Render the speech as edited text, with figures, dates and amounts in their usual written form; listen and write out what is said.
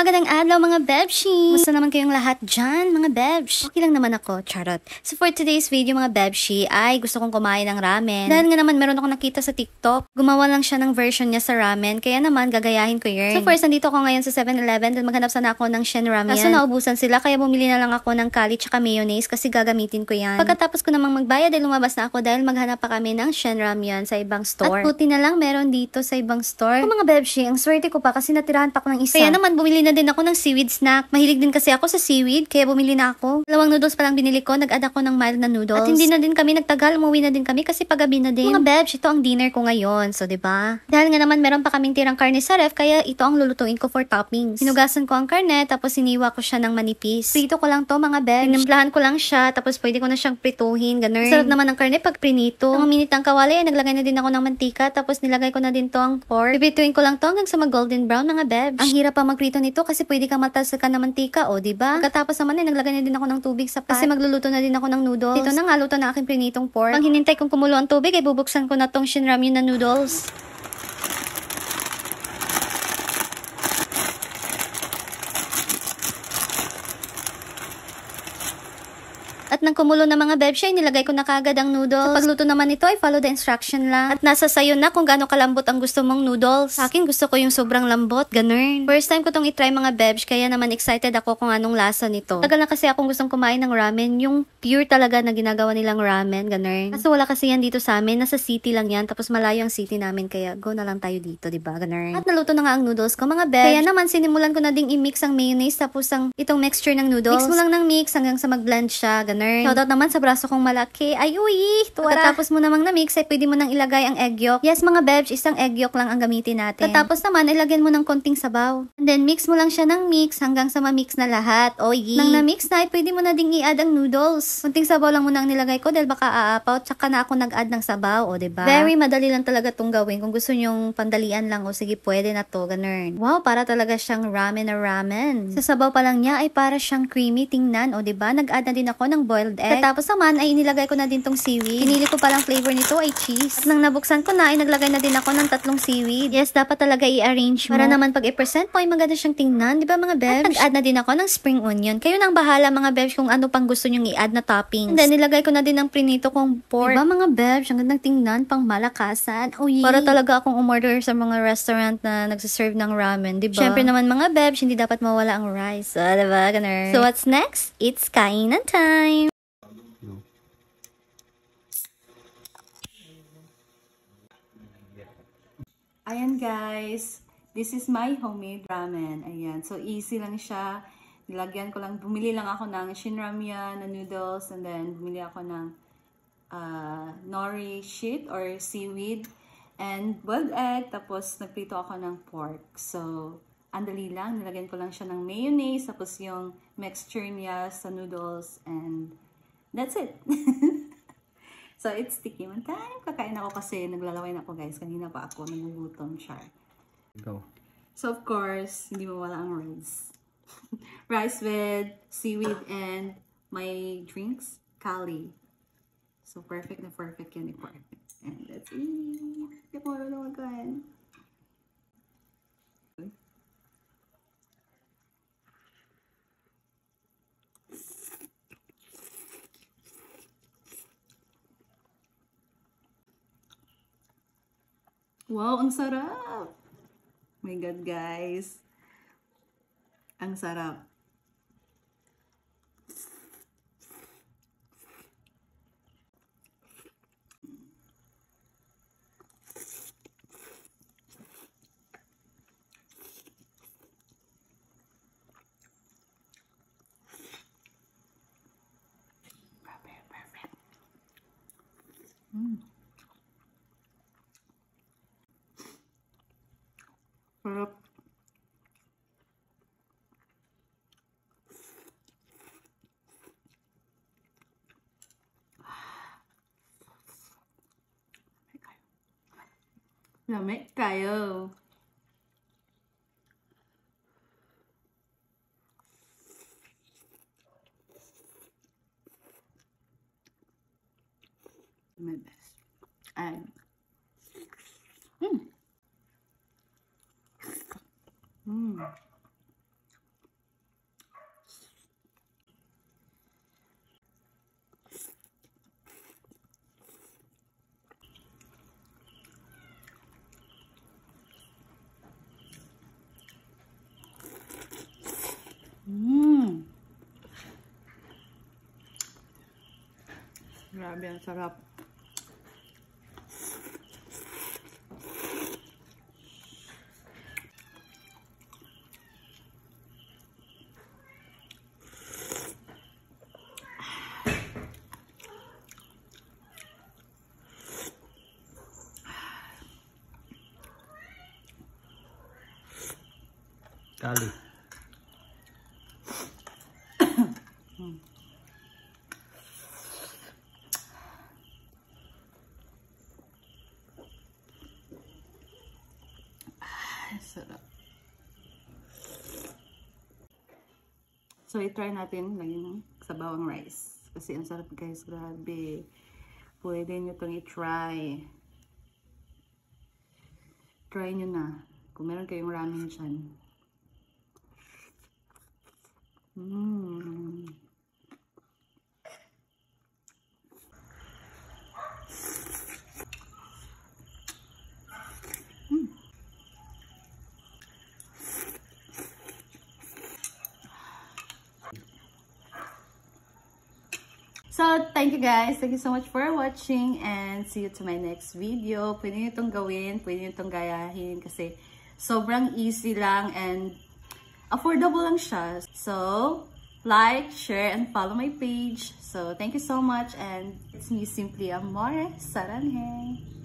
Magandang adlaw mga bebshi! Musta naman kayong lahat dyan mga bebsh? Okay lang naman ako, charot. So for today's video mga bebshi ay gusto kong kumain ng ramen. Dahil nga naman meron akong nakita sa TikTok, gumawa lang siya ng version niya sa ramen, kaya naman gagayahin ko yun. So first, nandito ako ngayon sa 7-Eleven dahil maghanap sana ako ng Shen Ramen. Kaso naubusan sila kaya bumili na lang ako ng kali tsaka mayonnaise kasi gagamitin ko yan. Pagkatapos ko namang magbayad ay lumabas na ako dahil maghanap pa kami ng Shen Ramen sa ibang store. At buti na lang meron dito sa ibang store. So mga bebshi, ang swerte ko pa kasi natirahan pa ako ng isa. Kaya naman bumili na din ako ng seaweed snack. Mahilig din kasi ako sa seaweed, kaya bumili na ako. 2 noodles pa lang binili ko, nag-add ako ng mild na noodles. At hindi na din kami nagtagal, umuwi na din kami kasi paggabi na din. Mga bebs, ito ang dinner ko ngayon. So, 'di ba? Dahil nga naman meron pa kaming tirang karne sa ref, kaya ito ang lulutuin ko for toppings. Hinugasan ko ang karne, tapos siniwa ko siya ng manipis. Prito ko lang to, mga bebs. Tinimplahan ko lang siya, tapos pwede ko na siyang prituhin, ganun. Sarap naman ng karne pag prinito. Nung minit ang kawali, ay naglagay na din ako ng mantika, tapos nilagay ko na din to ang pork. Pipituin ko lang to hanggang sa mag-golden brown, mga bebs. Ang hirap pa magprito nito kasi pwede kang matalsakan ng mantika, o diba? Pagkatapos naman ay naglagay na din ako ng tubig sa pot. Kasi magluluto na din ako ng noodles. Dito na nga, luto na aking prinitong pork. Pag hinintay kong kumulo ang tubig, ay bubuksan ko na tong Shen Ramen na noodles. At nang kumulo na mga bebsya, nilagay ko na kagad ang noodles. Sa pagluto naman nito ay follow the instruction lang. At nasa sayo na kung gaano kalambot ang gusto mong noodles. Sa akin gusto ko yung sobrang lambot, ganun. First time ko tong itry mga bebs, kaya naman excited ako kung anong lasa nito. Tagal na kasi akong gustong kumain ng ramen, yung pure talaga na ginagawa nilang ramen, ganun. Kaso wala kasi yan dito sa amin, nasa city lang yan, tapos malayo ang city namin, kaya go na lang tayo dito, diba, ganun. At naluto na nga ang noodles ko mga bebs. Kaya naman sinimulan ko na ding i-mix ang mayonnaise, tapos ang itong mixture ng noodles. Mix mo lang ng mix hanggang sa mag-blend siya, ganun. Shoutout naman sa braso kong malaki. Ay, uy! Pagkatapos mo namang na-mix, ay pwede mo nang ilagay ang egg yolk. Yes, mga bebs, isang egg yolk lang ang gamitin natin. Pagkatapos naman, ilagyan mo ng konting sabaw. And then, mix mo lang siya ng mix hanggang sa ma-mix na lahat. O, nang na-mix na, ay pwede mo na ding i-add ang noodles. Konting sabaw lang muna ang nilagay ko dahil baka aapaw. Tsaka na ako nag-add ng sabaw, o, diba? Very madali lang talaga tong gawin. Kung gusto nyong pandalian lang, o sige, pwede na to, ganun. Wow, para talaga siyang ramen na ramen. Sa sabaw pa lang niya, ay para siyang creamy tingnan, o, diba? Nag-add na din ako ng boiled egg. Tapos naman ay inilagay ko na din tong seaweed. Pinili ko palang flavor nito ay cheese. At nang nabuksan ko na ay naglagay na din ako ng 3 seaweed. Yes, dapat talaga i-arrange mo. Para naman pag i-present mo ay maganda siyang tingnan, di ba mga bebs? At nag-add na din ako ng spring onion. Kayo nang bahala mga bebs kung ano pang gusto nyong i-add na toppings. And then nilagay ko na din ng prinito kong pork. Di ba mga bebs? Ang gandang tingnan, pang malakasan. Uy, para talaga akong umorder sa mga restaurant na nagsiserve ng ramen, di ba? Syempre naman mga bebs, hindi dapat mawala ang rice. So, di ba? Ganun. So what's next? It's kainan time! Ayan guys, this is my homemade ramen. Ayan, so easy lang siya. Nilagyan ko lang, bumili lang ako ng Shen Ramen na noodles, and then bumili ako ng nori sheet or seaweed and boiled egg, tapos nagprito ako ng pork. So, andali lang, nilagyan ko lang siya ng mayonnaise, tapos yung mixture niya sa noodles, and that's it. So, it's tikiman time. Kakain ako kasi naglalaway na ako guys. Kanina pa ako nagugutom, char. Go. So, of course, hindi mawala ang rice. Rice with seaweed and my drinks, kali. So, perfect na perfect yan. Perfect. And let's eat. Hindi ko marunong magkain. Wow, ang sarap! My God, guys. Ang sarap. Perfect, perfect. Sarap. Lamig kayo. My best. And Grabe, ang sarap. Kali. Sarap. So, i-try natin lagyan ng sabawang rice. Kasi ang sarap guys, grabe. Pwede nyo itong i-try. Try nyo na. Kung meron kayong ramen dyan. So, thank you guys. Thank you so much for watching and see you to my next video. Pwede nyo itong gawin, pwede nyo itong gayahin kasi sobrang easy lang and affordable lang siya. So, like, share, and follow my page. So, thank you so much and it's me, Simply Amore Saranhe.